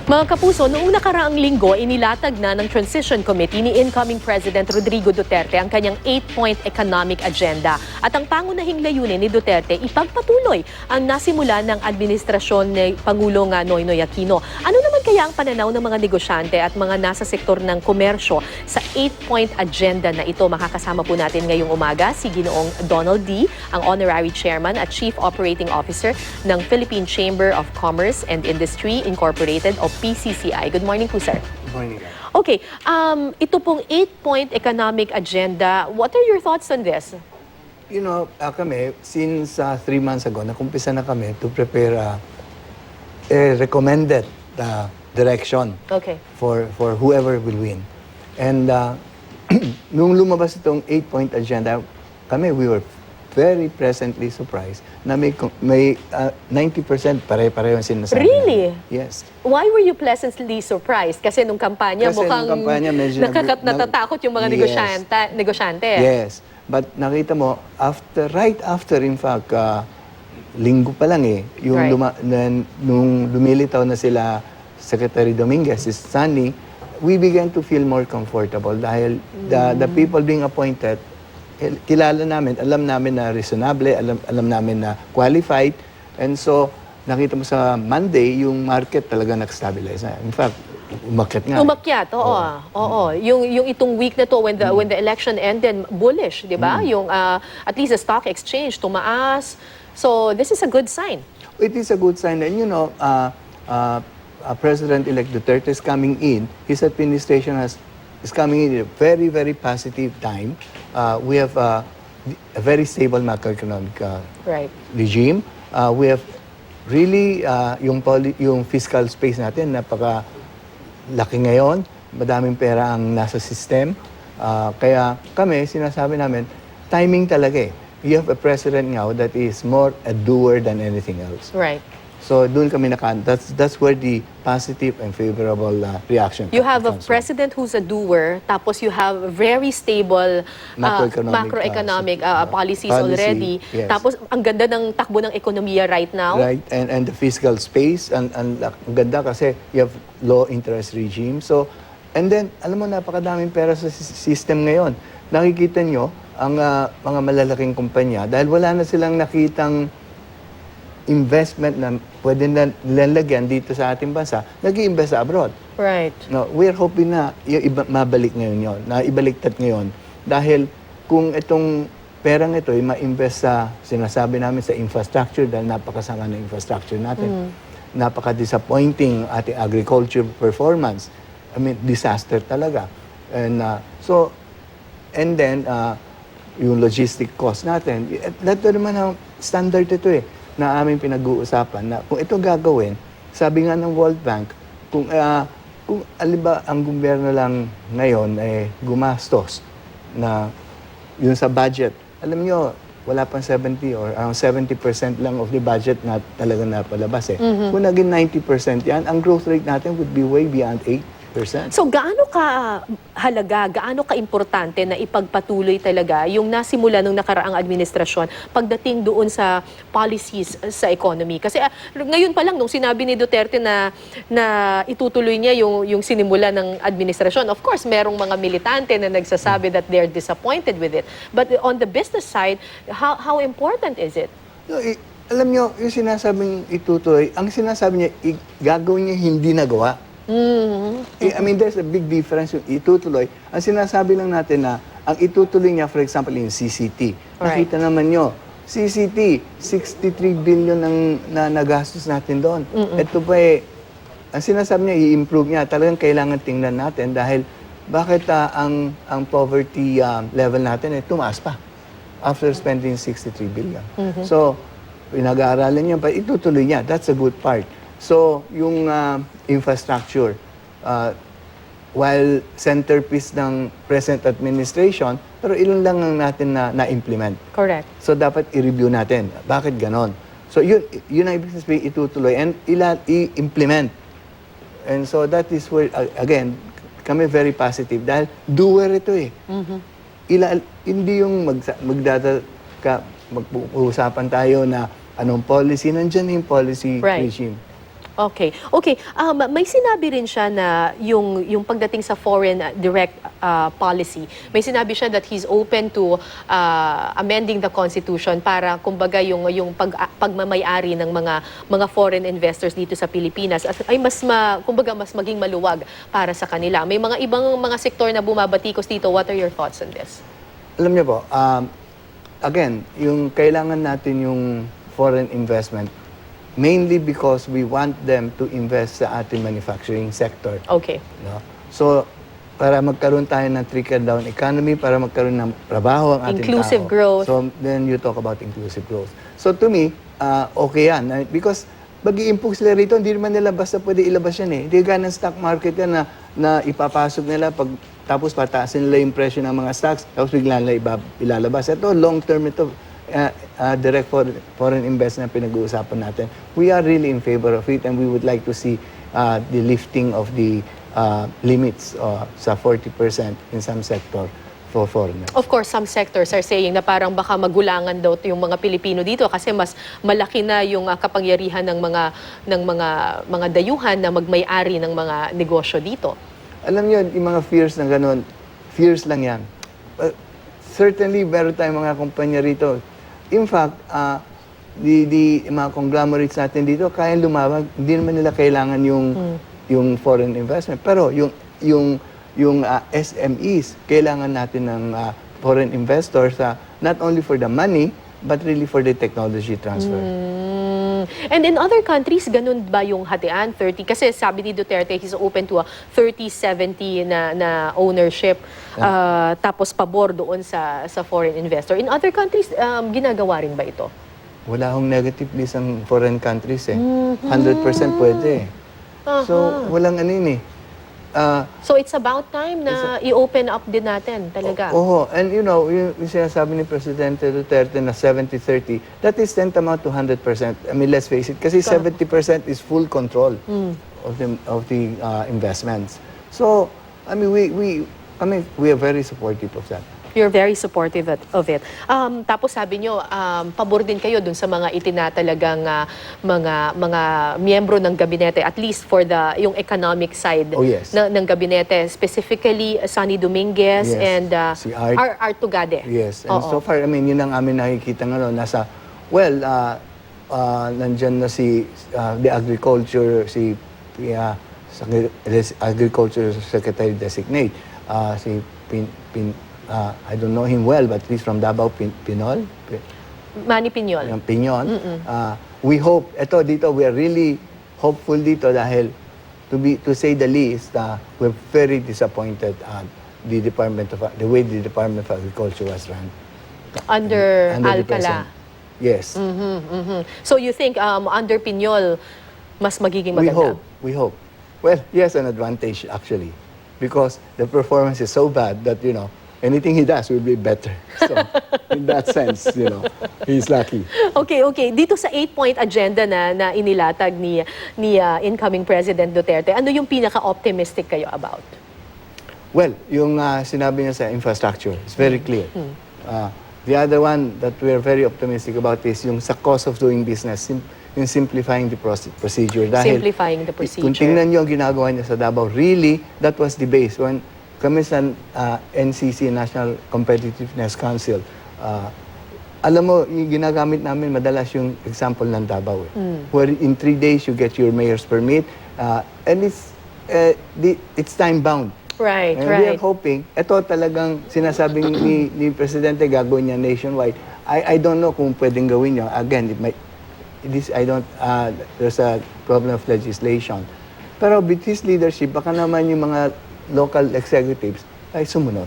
Mga kapuso, noong nakaraang linggo, inilatag na ng Transition Committee ni incoming President Rodrigo Duterte ang kanyang 8-point economic agenda. At ang pangunahing layunin ni Duterte, ipagpatuloy ang nasimula ng administrasyon ni Pangulong Noynoy Aquino. Ano naman kaya ang pananaw ng mga negosyante at mga nasa sektor ng komersyo sa 8-point agenda na ito? Makakasama po natin ngayong umaga si Ginoong Donald D., ang Honorary Chairman at Chief Operating Officer ng Philippine Chamber of Commerce and Industry Incorporated o PCCI. Good morning po, sir. Good morning. Okay, ito pong 8-point economic agenda, what are your thoughts on this? You know, kami, since 3 months ago, nakumpisa na kami to prepare a recommended direction Okay. for whoever will win. And nung lumabas itong 8-point agenda, kami, we were very pleasantly surprised na may 90% pare-pareho yung sinasabi. Really? Yes. Why were you pleasantly surprised? Kasi nung kampanya, Kasi mukhang nung kampanya, medyo natatakot yung mga Yes. negosyante. Yes. But nakita mo, right after, in fact, linggo pa lang yung Right. nung lumilitaw na sila Secretary Dominguez, is Sunny, we began to feel more comfortable dahil the people being appointed, kilala namin, alam namin na reasonable, alam namin na qualified. And so, nakita mo sa Monday, yung market talaga nag-stabilize na. In fact, umakyat nga. Umakyat, oo. Oo. Yung itong week na to, when the election ended, bullish, di ba? Yung at least the stock exchange tumaas. So, this is a good sign. It is a good sign. And you know, President-elect Duterte is coming in. His administration is coming in at a very, very positive time. We have a very stable macroeconomic Right. regime. We have really yung fiscal space natin napaka-laki ngayon. Madaming pera ang nasa system. Kaya kami, sinasabi namin, timing talaga eh. You have a president now that is more a doer than anything else. Right. So doon kami that's where the positive and favorable reaction. You have a comes from. president who's a doer, tapos you have very stable macroeconomic policies policy, already. yes. Tapos ang ganda ng takbo ng ekonomiya right now. Right, and the fiscal space, and ang ganda kasi you have low interest regime. So, and then, alam mo, napakadaming pera sa system ngayon. Nakikita nyo, ang mga malalaking kumpanya, dahil wala na silang nakitang investment na pwede na lalagyan dito sa ating bansa, nag-i-invest sa abroad. Right. No, we're hoping na mabalik ngayon yun, na ibaliktad ngayon. Dahil kung itong perang ito ay ma-invest sa, sinasabi namin, sa infrastructure, dahil napakasama ng infrastructure natin. Napaka-disappointing ating agriculture performance. I mean, disaster talaga. And and then, yung logistic cost natin, ito naman ang standard ito na aming pinag-uusapan na kung ito gagawin, sabi nga ng World Bank, kung aliba ang gobyerno lang ngayon ay gumastos na yun sa budget, alam nyo, wala pang 70 or around 70% lang of the budget na talaga napalabas Kung naging 90% yan, ang growth rate natin would be way beyond 8%. So gaano ka halaga, gaano ka importante na ipagpatuloy talaga yung nasimula ng nakaraang administrasyon pagdating doon sa policies sa economy? Kasi ngayon pa lang nung sinabi ni Duterte na itutuloy niya yung sinimula ng administrasyon, of course merong mga militante na nagsasabi that they're disappointed with it. But on the business side, how important is it? No, alam nyo, yung sinasabing itutuloy, ang sinasabi niya, gagawin niya hindi nagawa. I mean, there's a big difference yung itutuloy. Ang sinasabi lang natin na ang itutuloy niya, for example, yung CCT. Right. Nakita naman nyo, CCT, 63 billion na nagastos natin doon. Ito pa ang sinasabi niya, i-improve niya. Talagang kailangan tingnan natin dahil bakit ang poverty level natin tumaas pa after spending 63 billion. So, pinag-aaralan niya pa, itutuloy niya. That's a good part. So, yung infrastructure, while centerpiece ng present administration, pero ilan lang ang natin na-implement. Correct. So, dapat i-review natin. Bakit ganon? So, yun ang ibig sabihin, itutuloy and i-implement. And so, that is where, again, kami very positive dahil doer ito hindi yung mag-uusapan tayo na anong policy, nandiyan yung policy regime. Okay. Okay. May sinabi rin siya na yung pagdating sa foreign direct policy, may sinabi siya that he's open to amending the constitution para kumbaga yung pagmamay-ari ng mga foreign investors dito sa Pilipinas ay kumbaga mas maging maluwag para sa kanila. May mga ibang mga sektor na bumabatikos dito. What are your thoughts on this? Alam niyo po, again, yung kailangan natin yung foreign investment mainly because we want them to invest sa ating manufacturing sector. Okay. No? So, para magkaroon tayo ng trickle-down economy, para magkaroon ng trabaho ang ating Inclusive tao. growth. So, then you talk about inclusive growth. So, to me, okay yan. Because mag-i-import sila rito, hindi naman nila basta pwede ilabas yan eh. Hindi ganang stock market yan na ipapasok nila tapos pataasin nila yung presyo ng mga stocks, tapos bigla nila ilalabas. Ito, long-term ito. Direct foreign investment na pinag-uusapan natin. We are really in favor of it and we would like to see the lifting of the limits sa 40% in some sector for foreigners. Of course, some sectors are saying na parang baka magulangan daw yung mga Pilipino dito kasi mas malaki na yung kapangyarihan ng mga dayuhan na magmay-ari ng mga negosyo dito. Alam niyo, yung mga fears na gano'n, fears lang yan. Certainly, meron tayong mga kumpanya rito. In fact, mga conglomerates natin dito, kaya lumawag, hindi naman nila kailangan yung foreign investment. Pero yung SMEs, kailangan natin ng foreign investors not only for the money, but really for the technology transfer. And in other countries, ganun ba yung hatian? 30? Kasi sabi ni Duterte, he's open to a 30-70 na ownership, tapos pabor doon sa foreign investor. In other countries, ginagawa rin ba ito? Wala akong negative list ang foreign countries eh. 100% pwede eh. So, walang ano yun eh. So it's about time na i-open up din natin talaga. Oo. And you know, yung sinasabi ni Presidente Duterte na 70-30, that is tantamount to 100%. I mean, let's face it, kasi 70% is full control of the investments. So, I mean, we are very supportive of that. You're very supportive of it. Tapos sabi nyo, pabor din kayo dun sa mga itinatalagang mga miyembro ng gabinete, at least for yung economic side ng gabinete. Specifically, Sonny Dominguez and si Art Tugade. Yes. And so far, I mean, yun ang amin nakikita ngayon. Nandyan na si the agriculture, agriculture secretary designate, si I don't know him well, but he's from Davao, Pinol. Manny Piñol. Yung Piñon. We hope, dito, we are really hopeful dito dahil, to say the least, we're very disappointed at the way the Department of Agriculture was run. Under the Alcala. present. Yes. So you think under Piñol, mas magiging maganda? We hope. Well, he has an advantage actually, because the performance is so bad that, anything he does will be better. So, in that sense, he's lucky. Okay. Dito sa 8-point agenda na inilatag ni incoming President Duterte, ano yung pinaka-optimistic kayo about? Well, yung sinabi niya sa infrastructure, it's very clear. The other one that we are very optimistic about is yung sa cost of doing business, yung simplifying the procedure. Dahil simplifying the procedure. Kung tingnan niyo ang ginagawa niya sa Davao, really, that was the base. When kami sa NCC, National Competitiveness Council, alam mo, yung ginagamit namin madalas yung example ng Davao. Where in 3 days, you get your mayor's permit. And it's time-bound. Right. We are hoping, ito talagang sinasabing ni Presidente gagawin niya nationwide. I don't know kung pwedeng gawin niya. Again, there's a problem of legislation. Pero with his leadership, baka naman yung mga local executives ay sumunod.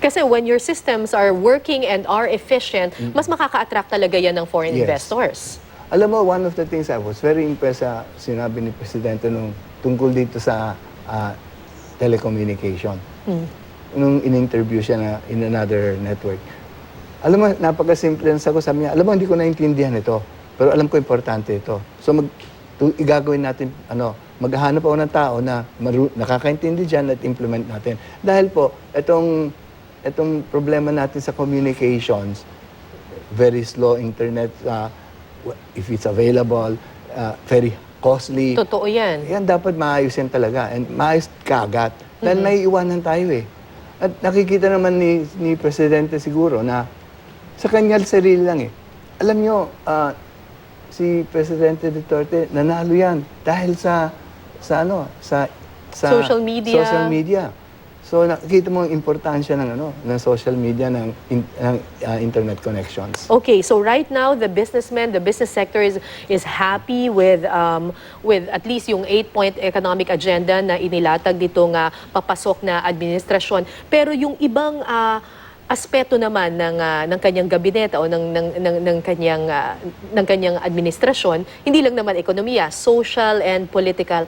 Kasi when your systems are working and are efficient, mas makaka-attract talaga yan ng foreign investors. Alam mo, one of the things I was very impressed sa sinabi ni Presidente tungkol dito sa telecommunication. Nung in-interview siya in another network. Alam mo, napakasimple ang sagot. Sabi niya, alam mo, hindi ko naintindihan ito. Pero alam ko, importante ito. So, igagawin natin, maghahanap ako ng tao na nakakaintindi dyan at implement natin. Dahil po, itong problema natin sa communications, very slow internet, if it's available, very costly. Totoo yan. Yan dapat maayos yan talaga. And maayos kaagad. Dahil naiiwanan tayo eh. At nakikita naman ni Presidente siguro na sa kanya sarili lang eh. Alam nyo, si Presidente Duterte, nanalo yan dahil sa Social media. Social media. So nakikita mo ang importansya ng social media, ng internet connections. Okay, so right now the business sector is happy with at least yung 8-point economic agenda na inilatag dito nga papasok na administrasyon. Pero yung ibang aspeto naman ng kanyang gabinete o ng kanyang administrasyon, hindi lang naman ekonomiya, social and political.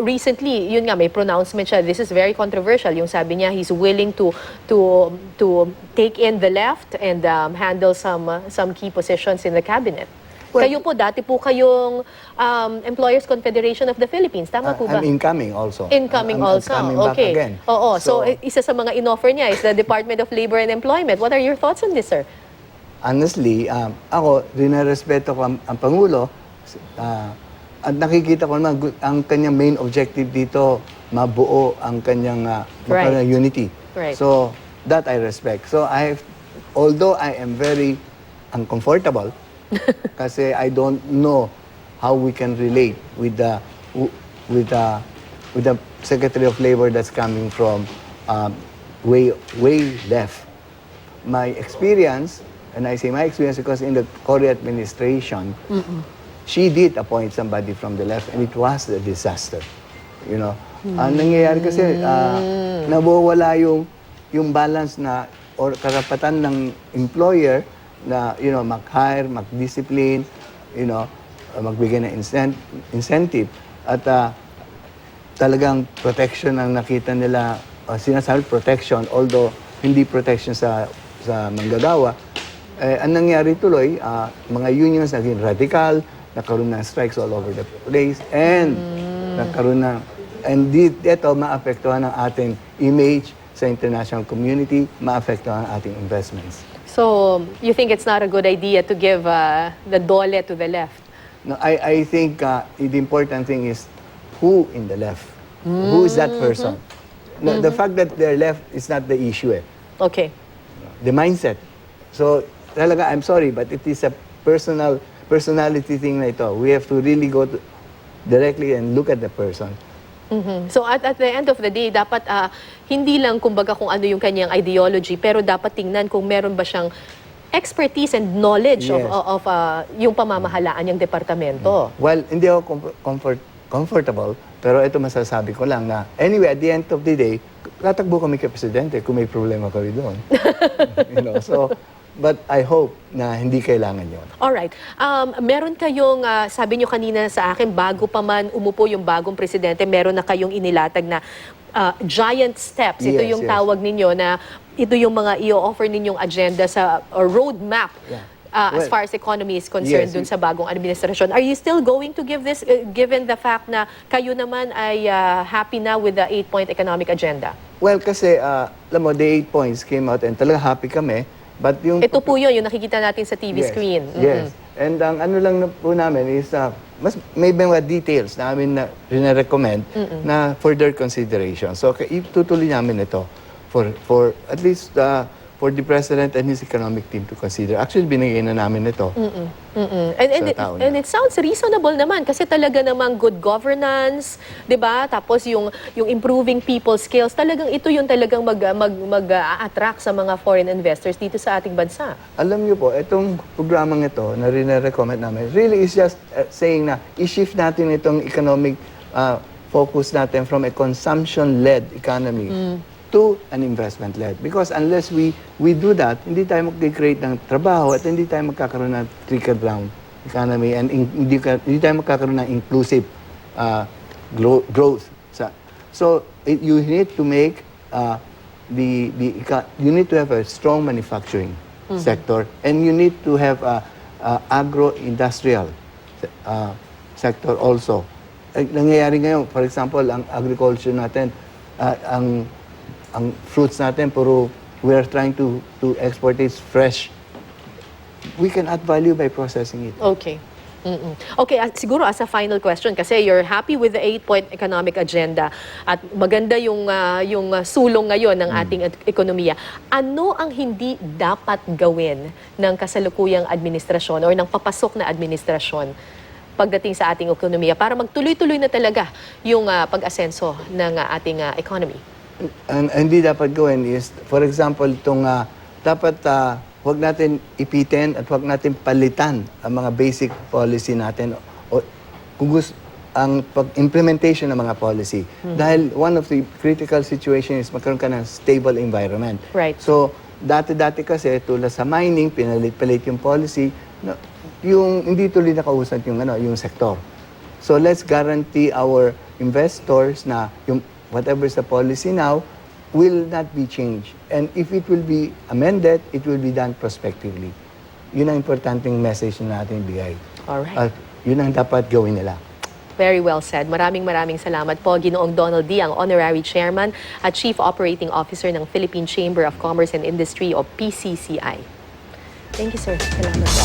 Recently, yun nga, may pronouncement siya. This is very controversial. Yung sabi niya, he's willing to take in the left and handle some key positions in the cabinet. Well, Kayo po, dati po kayong Employers Confederation of the Philippines. Tama po ba? I'm incoming also. Incoming I'm also. coming back Okay. again. Oo. So, isa sa mga in-offer niya is the Department of Labor and Employment. What are your thoughts on this, sir? Honestly, ako, rinarespeto ko ang Pangulo. At nakikita ko naman ang kanyang main objective dito, mabuo ang kanyang Right. unity. Right. So, that I respect. So, although I am very uncomfortable, kasi I don't know how we can relate with the Secretary of Labor that's coming from way left. My experience, and I say my experience because in the Cory administration, she did appoint somebody from the left, and it was a disaster. You know, ang nangyayari kasi nawawala yung balance na or karapatan ng employer na mag-hire, mag-discipline, magbigay ng incentive at talagang protection ang nakita nila, sinasabi protection, although hindi protection sa manggagawa. Ang nangyari tuloy, mga unions naging radical, nagkaroon ng strikes all over the place, and ito maapektuhan ang ating image sa international community, maapektuhan ang ating investments. So, you think it's not a good idea to give the dole to the left? No, I think the important thing is who in the left. Who is that person? No, the fact that they're left is not the issue. Okay. The mindset. So, talaga, I'm sorry, but it is a personality thing na ito. We have to really go directly and look at the person. So at the end of the day, dapat hindi lang kumbaga kung ano yung kanyang ideology, pero dapat tingnan kung meron ba siyang expertise and knowledge Yes. of yung pamamahalaan ng departamento. Well, hindi ako comfortable, pero ito masasabi ko lang na anyway, at the end of the day, tatakbo kami kay Presidente kung may problema kami doon. So, but I hope na hindi kailangan yon. Alright. Meron kayong, sabi nyo kanina sa akin, bago pa man umupo yung bagong presidente, meron na kayong inilatag na giant steps. Ito Yes, yung yes. tawag ninyo na ito yung mga i-offer ninyong agenda or roadmap as Well, far as economy is concerned yes. dun sa bagong administrasyon. Are you still going to give this, given the fact na kayo naman ay happy na with the 8-point economic agenda? Well, kasi, alam mo, the 8 points came out and talaga happy kami. But yung Ito po yun, yung nakikita natin sa TV Yes, screen. Yes. And ang ano lang po namin is mas may mga details namin na recommend na further consideration. So itutuloy namin ito for at least for the President and his economic team to consider. Actually, binigay na namin ito. And it sounds reasonable naman kasi talaga namang good governance, 'di ba? Tapos yung improving people's skills, talagang ito yung talagang mag-attract sa mga foreign investors dito sa ating bansa. Alam niyo po, itong programang ito na rin-recommend namin, really is just saying na i-shift natin itong economic focus natin from a consumption-led economy to an investment-led. Because unless we do that, hindi tayo mag-create ng trabaho at hindi tayo magkakaroon ng trickle-down economy and hindi tayo magkakaroon ng inclusive growth. So you need to make you need to have a strong manufacturing sector and you need to have agro-industrial sector also. Nangyayari ngayon, for example, ang agriculture natin, ang fruits natin, we are trying to export it fresh. We can add value by processing it. Okay. Mm-mm. Okay, siguro as a final question, kasi you're happy with the 8-point economic agenda at maganda yung sulong ngayon ng ating ekonomiya. Ano ang hindi dapat gawin ng kasalukuyang administrasyon or ng papasok na administrasyon pagdating sa ating ekonomiya para magtuloy-tuloy na talaga yung pag-asenso ng ating economy? Ang hindi dapat gawin is, for example, dapat huwag natin ipitin at huwag natin palitan ang mga basic policy natin o kung gusto, ang implementation ng mga policy. Dahil one of the critical situation is magkaroon ka ng stable environment. Right. So, dati-dati kasi tulad sa mining, pinalit-palit yung policy, yung hindi tuloy nakausad yung sektor. So, let's guarantee our investors na yung whatever is the policy now will not be changed. And if it will be amended, it will be done prospectively. Yun ang importanteng message na natin ibigay. Alright. At yun ang dapat gawin nila. Very well said. Maraming salamat po, Ginoong Donald D., ang Honorary Chairman at Chief Operating Officer ng Philippine Chamber of Commerce and Industry o PCCI. Thank you, sir. Salamat po.